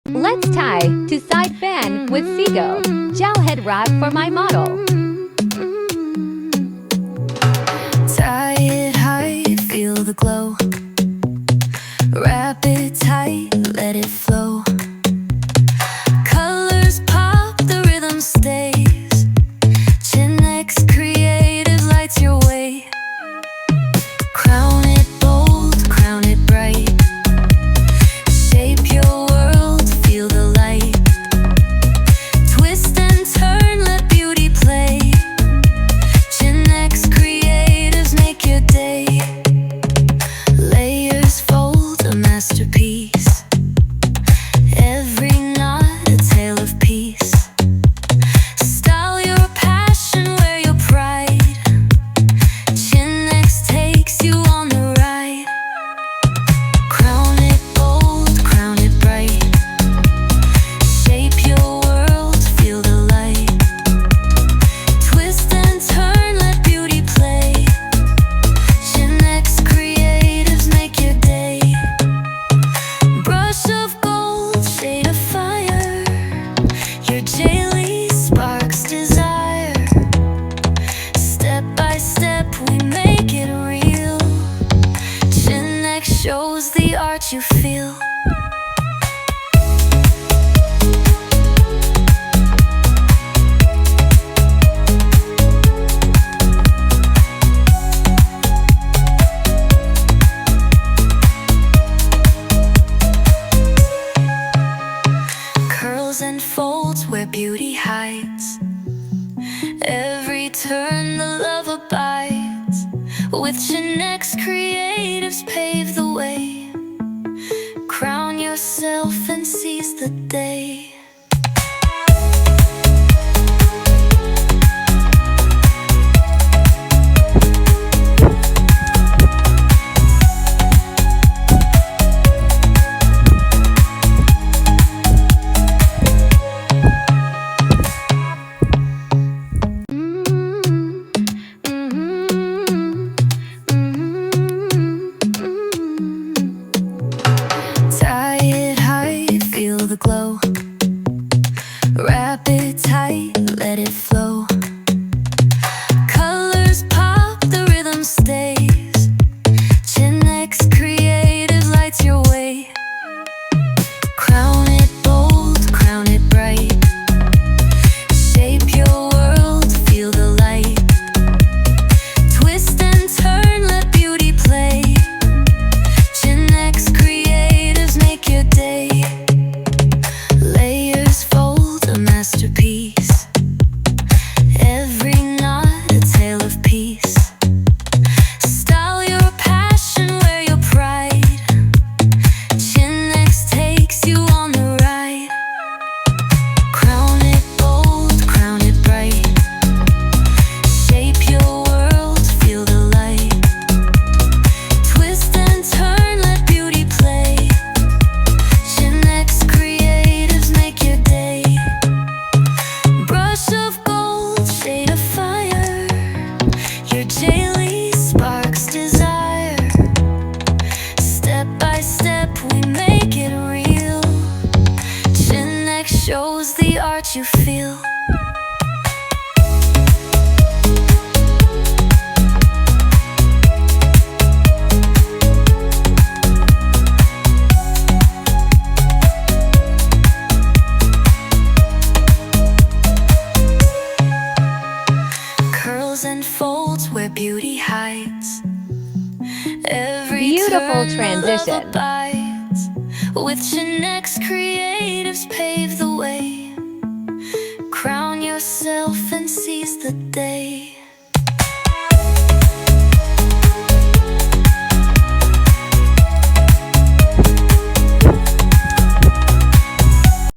Let's tie to side fan with Sego. Gel head wrap for my model. Tie it high, feel the glow. Wrap it tight, let it flow. Colors pop, the rhythm stays. Chin X creative lights your way. Crown it bold, crown it bright. Shape your world, feel the light. Twist and turn, let beauty play. Chin X creatives make your day. Layers fold, a masterpiece. Every knot, a tale of peace. Style your passion, wear your pride. Chin X takes you on the ride. Crown it bold, crown it bright. Shape your world, feel the light. Twist and turn, let beauty play. Chin X creatives make your day. Brush of gold, shade of fire. Your gele sparks desire. Step by step we make it real. Chin X shows the art you feel. Curls and folds where beauty hides. Every turn the love abides. With Chin X creatives pave the way. Crown yourself and seize the day. Tie it high, feel the glow. Wrap it tight, let it flow. Colors pop, the rhythm stays. Chin X creative lights your way. Crown it bold, crown it bright. Shape your world, feel the light. Twist and turn, let beauty play. Chin X creatives make your day. Layers fold, a masterpiece. Every knot, a tale of peace. Style your passion, wear your pride. Chin X takes you on the ride. Crown it bold, crown it bright. Shape your world, feel the light. Twist and turn, let beauty play. Chin X creatives make your day. Brush of gold, shade of fire. Your gele sparks desire. Step by step we make it real. Chin X shows the art you feel. Curls and folds where beauty hides. Every Beautiful turn the transition. love abides. With Chin X creatives pave the way. Crown yourself and seize the day.